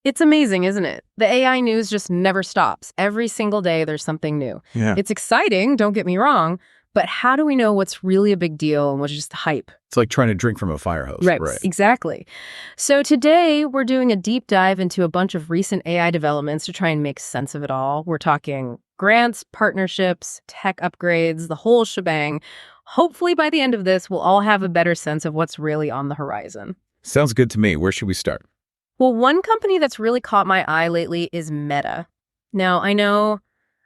It's amazing, isn't it? The AI news just never stops. Every single day, there's something new. Yeah. It's exciting, don't get me wrong, but how do we know what's really a big deal and what's just hype? It's like trying to drink from a fire hose. Right, exactly. So today, we're doing a deep dive into a bunch of recent AI developments to try and make sense of it all. We're talking grants, partnerships, tech upgrades, the whole shebang. Hopefully, by the end of this, we'll all have a better sense of what's really on the horizon. Sounds good to me. Where should we start? Well, one company that's really caught my eye lately is Meta. Now, I know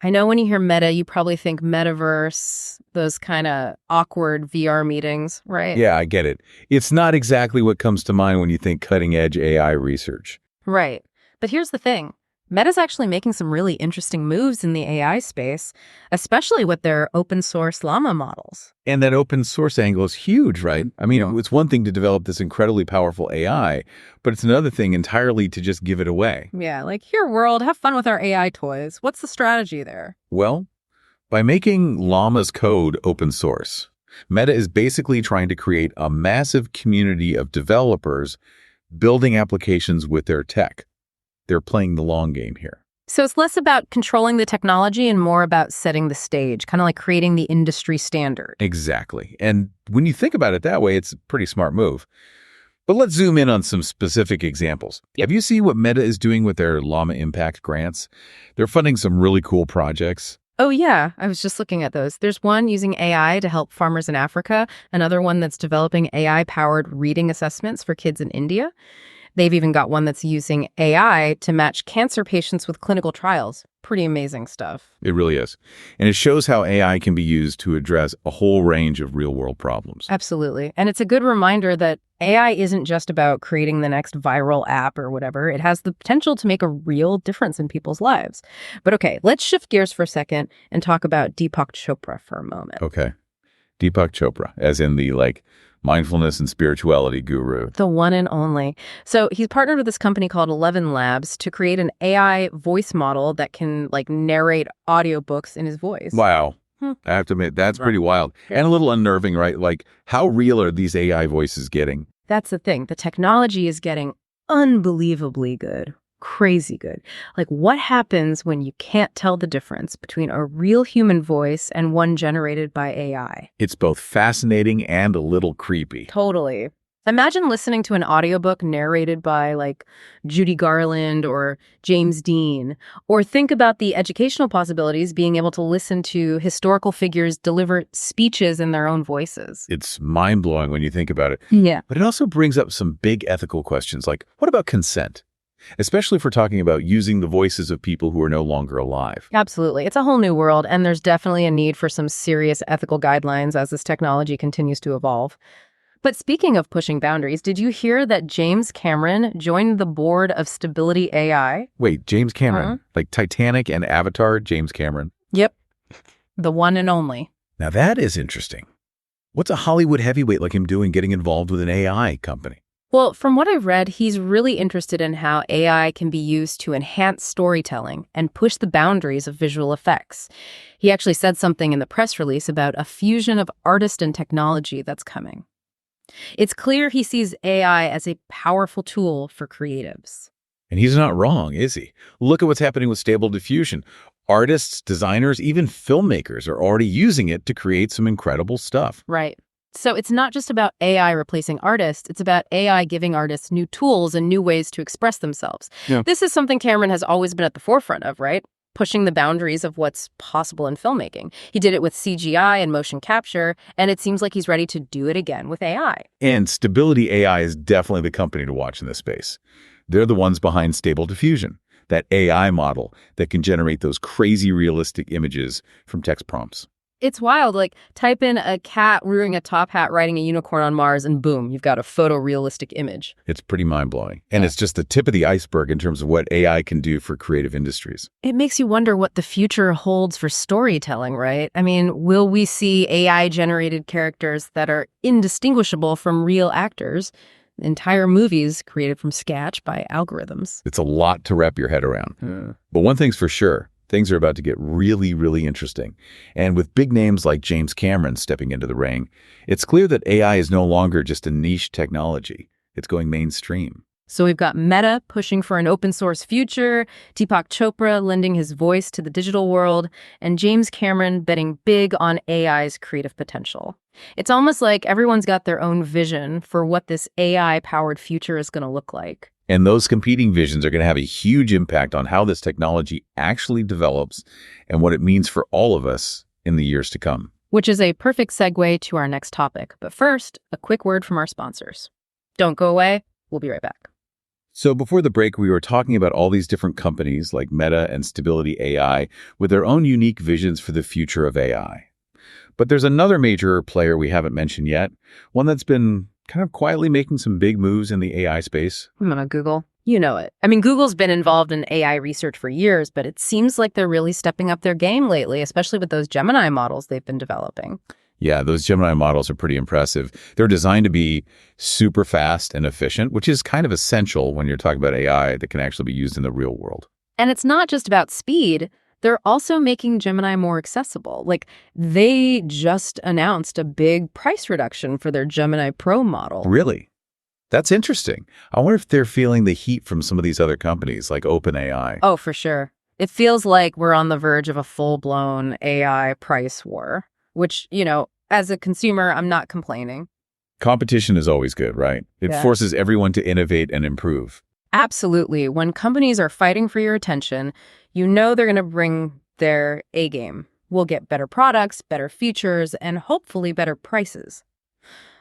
when you hear Meta, you probably think Metaverse, those kind of awkward VR meetings, right? Yeah, I get it. It's not exactly what comes to mind when you think cutting-edge AI research. Right. But here's the thing. Meta's actually making some really interesting moves in the AI space, especially with their open source llama models. And that open source angle is huge, right? I mean, it's one thing to develop this incredibly powerful AI, but it's another thing entirely to just give it away. Yeah, like, here, world, have fun with our AI toys. What's the strategy there? Well, by making Llama's code open source, Meta is basically trying to create a massive community of developers building applications with their tech. They're playing the long game here. So it's less about controlling the technology and more about setting the stage, kind of like creating the industry standard. Exactly. And when you think about it that way, it's a pretty smart move. But let's zoom in on some specific examples. Have you seen what Meta is doing with their Llama Impact grants? They're funding some really cool projects. Oh, yeah. I was just looking at those. There's one using AI to help farmers in Africa, another one that's developing AI-powered reading assessments for kids in India. They've even got one that's using AI to match cancer patients with clinical trials. Pretty amazing stuff. It really is. And it shows how AI can be used to address a whole range of real-world problems. Absolutely. And it's a good reminder that AI isn't just about creating the next viral app or whatever. It has the potential to make a real difference in people's lives. But okay, let's shift gears for a second and talk about Deepak Chopra for a moment. Okay. Deepak Chopra, as in the, mindfulness and spirituality guru. The one and only. So he's partnered with this company called 11 Labs to create an AI voice model that can narrate audiobooks in his voice. Wow. I have to admit, that's pretty wild. And a little unnerving, right? Like, how real are these AI voices getting? That's the thing. The technology is getting unbelievably good. Crazy good. Like, what happens when you can't tell the difference between a real human voice and one generated by AI? It's both fascinating and a little creepy. Totally. Imagine listening to an audiobook narrated by, Judy Garland or James Dean. Or think about the educational possibilities, being able to listen to historical figures deliver speeches in their own voices. It's mind-blowing when you think about it. Yeah. But it also brings up some big ethical questions, like, what about consent? Especially if we're talking about using the voices of people who are no longer alive. Absolutely. It's a whole new world, and there's definitely a need for some serious ethical guidelines as this technology continues to evolve. But speaking of pushing boundaries, did you hear that James Cameron joined the board of Stability AI? Wait, James Cameron? Like Titanic and Avatar, James Cameron? Yep. The one and only. Now that is interesting. What's a Hollywood heavyweight like him doing getting involved with an AI company? Well, from what I've read, he's really interested in how AI can be used to enhance storytelling and push the boundaries of visual effects. He actually said something in the press release about a fusion of artist and technology that's coming. It's clear he sees AI as a powerful tool for creatives. And he's not wrong, is he? Look at what's happening with Stable Diffusion. Artists, designers, even filmmakers are already using it to create some incredible stuff. Right. So it's not just about AI replacing artists, it's about AI giving artists new tools and new ways to express themselves. Yeah. This is something Cameron has always been at the forefront of, right? Pushing the boundaries of what's possible in filmmaking. He did it with CGI and motion capture, and it seems like he's ready to do it again with AI. And Stability AI is definitely the company to watch in this space. They're the ones behind Stable Diffusion, that AI model that can generate those crazy realistic images from text prompts. It's wild. Type in a cat wearing a top hat riding a unicorn on Mars, and boom, you've got a photorealistic image. It's pretty mind-blowing. And it's just the tip of the iceberg in terms of what AI can do for creative industries. It makes you wonder what the future holds for storytelling, right? I mean, will we see AI-generated characters that are indistinguishable from real actors? Entire movies created from scratch by algorithms. It's a lot to wrap your head around. But one thing's for sure. Things are about to get really, really interesting. And with big names like James Cameron stepping into the ring, it's clear that AI is no longer just a niche technology. It's going mainstream. So we've got Meta pushing for an open source future, Deepak Chopra lending his voice to the digital world, and James Cameron betting big on AI's creative potential. It's almost like everyone's got their own vision for what this AI-powered future is going to look like. And those competing visions are going to have a huge impact on how this technology actually develops and what it means for all of us in the years to come. Which is a perfect segue to our next topic. But first, a quick word from our sponsors. Don't go away. We'll be right back. So before the break, we were talking about all these different companies like Meta and Stability AI with their own unique visions for the future of AI. But there's another major player we haven't mentioned yet, one that's been kind of quietly making some big moves in the AI space. Google. You know it. I mean, Google's been involved in AI research for years, but it seems like they're really stepping up their game lately, especially with those Gemini models they've been developing. Yeah, those Gemini models are pretty impressive. They're designed to be super fast and efficient, which is kind of essential when you're talking about AI that can actually be used in the real world. And it's not just about speed. They're also making Gemini more accessible. Like, they just announced a big price reduction for their Gemini Pro model. Really? That's interesting. I wonder if they're feeling the heat from some of these other companies like OpenAI. Oh, for sure. It feels like we're on the verge of a full-blown AI price war, which, as a consumer, I'm not complaining. Competition is always good, right? It forces everyone to innovate and improve. Absolutely. When companies are fighting for your attention, they're going to bring their A game. We'll get better products, better features, and hopefully better prices.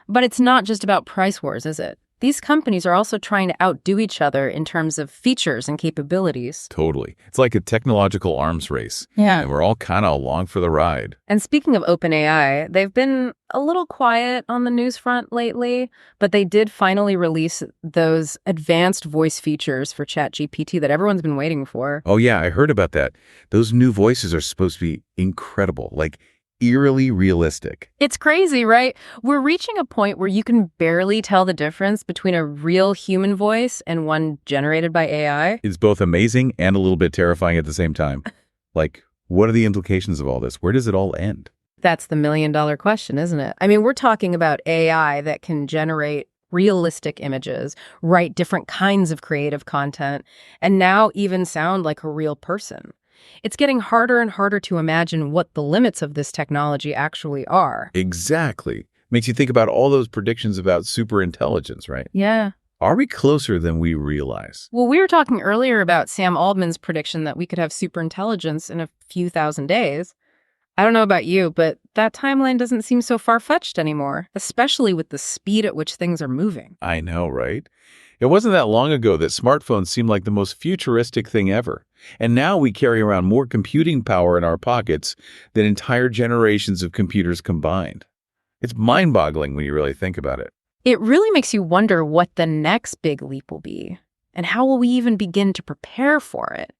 But it's not just about price wars, is it? These companies are also trying to outdo each other in terms of features and capabilities. Totally. It's like a technological arms race. Yeah. And we're all kind of along for the ride. And speaking of OpenAI, they've been a little quiet on the news front lately, but they did finally release those advanced voice features for ChatGPT that everyone's been waiting for. Oh, yeah, I heard about that. Those new voices are supposed to be incredible, like eerily realistic. It's crazy, right? We're reaching a point where you can barely tell the difference between a real human voice and one generated by AI. It's both amazing and a little bit terrifying at the same time. Like, what are the implications of all this? Where does it all end? That's the million-dollar question, isn't it? I mean, we're talking about AI that can generate realistic images, write different kinds of creative content, and now even sound like a real person. It's getting harder and harder to imagine what the limits of this technology actually are. Exactly. Makes you think about all those predictions about superintelligence, right? Yeah. Are we closer than we realize? Well, we were talking earlier about Sam Altman's prediction that we could have superintelligence in a few thousand days. I don't know about you, but that timeline doesn't seem so far-fetched anymore, especially with the speed at which things are moving. I know, right? It wasn't that long ago that smartphones seemed like the most futuristic thing ever. And now we carry around more computing power in our pockets than entire generations of computers combined. It's mind-boggling when you really think about it. It really makes you wonder what the next big leap will be, and how will we even begin to prepare for it?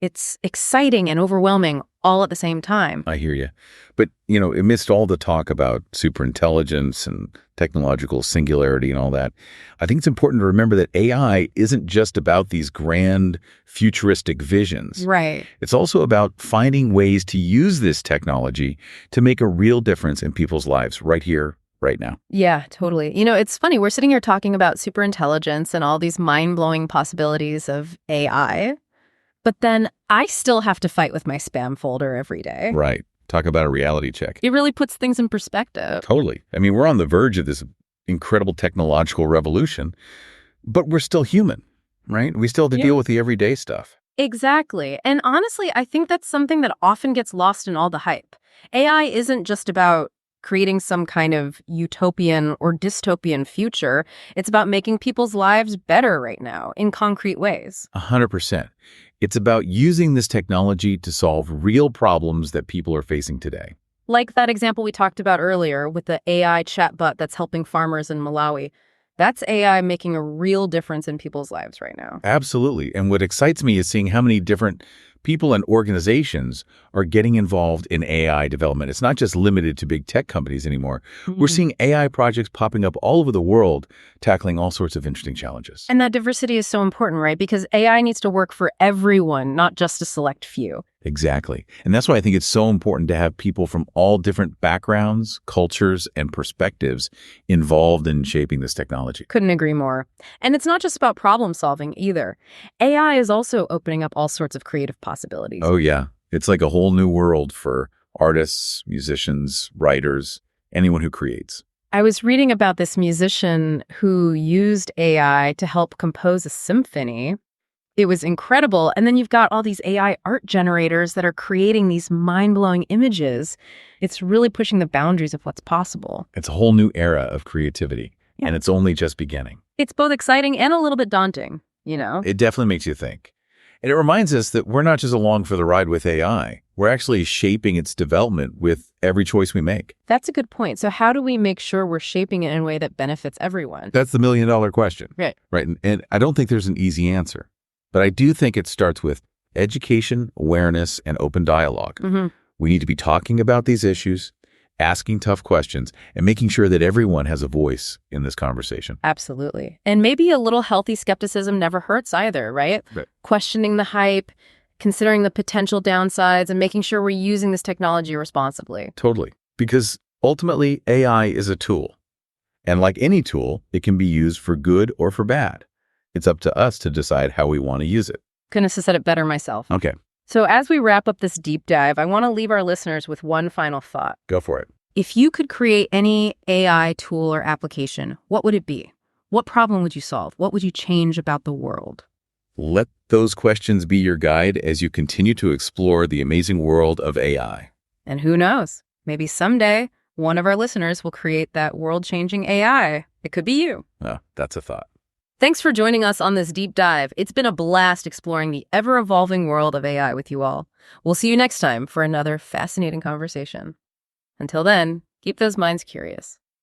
It's exciting and overwhelming all at the same time. I hear you. But, amidst all the talk about superintelligence and technological singularity and all that, I think it's important to remember that AI isn't just about these grand futuristic visions. Right. It's also about finding ways to use this technology to make a real difference in people's lives right here, right now. Yeah, totally. It's funny. We're sitting here talking about superintelligence and all these mind-blowing possibilities of AI. But then I still have to fight with my spam folder every day. Right. Talk about a reality check. It really puts things in perspective. Totally. I mean, we're on the verge of this incredible technological revolution, but we're still human, right? We still have to deal with the everyday stuff. Exactly. And honestly, I think that's something that often gets lost in all the hype. AI isn't just about creating some kind of utopian or dystopian future. It's about making people's lives better right now in concrete ways. 100%. It's about using this technology to solve real problems that people are facing today. Like that example we talked about earlier with the AI chatbot that's helping farmers in Malawi. That's AI making a real difference in people's lives right now. Absolutely. And what excites me is seeing how many different People and organizations are getting involved in AI development. It's not just limited to big tech companies anymore. We're seeing AI projects popping up all over the world, tackling all sorts of interesting challenges. And that diversity is so important, right? Because AI needs to work for everyone, not just a select few. Exactly. And that's why I think it's so important to have people from all different backgrounds, cultures, and perspectives involved in shaping this technology. Couldn't agree more. And it's not just about problem solving either. AI is also opening up all sorts of creative possibilities. Oh, yeah. It's like a whole new world for artists, musicians, writers, anyone who creates. I was reading about this musician who used AI to help compose a symphony. It was incredible. And then you've got all these AI art generators that are creating these mind-blowing images. It's really pushing the boundaries of what's possible. It's a whole new era of creativity, Yeah. and it's only just beginning. It's both exciting and a little bit daunting, you know? It definitely makes you think. And it reminds us that we're not just along for the ride with AI. We're actually shaping its development with every choice we make. That's a good point. So how do we make sure we're shaping it in a way that benefits everyone? That's the million-dollar question. Right. Right. And I don't think there's an easy answer. But I do think it starts with education, awareness, and open dialogue. We need to be talking about these issues, asking tough questions, and making sure that everyone has a voice in this conversation. Absolutely. And maybe a little healthy skepticism never hurts either, right? Right. Questioning the hype, considering the potential downsides, and making sure we're using this technology responsibly. Totally. Because ultimately, AI is a tool. And like any tool, it can be used for good or for bad. It's up to us to decide how we want to use it. Couldn't have said it better myself. Okay, So as we wrap up this deep dive, I want to leave our listeners with one final thought. go for it. If you could create any AI tool or application, what would it be? What problem would you solve? What would you change about the world? Let those questions be your guide as you continue to explore the amazing world of AI. And who knows? Maybe someday one of our listeners will create that world-changing AI. It could be you. Oh, that's a thought. Thanks for joining us on this deep dive. It's been a blast exploring the ever-evolving world of AI with you all. We'll see you next time for another fascinating conversation. Until then, keep those minds curious.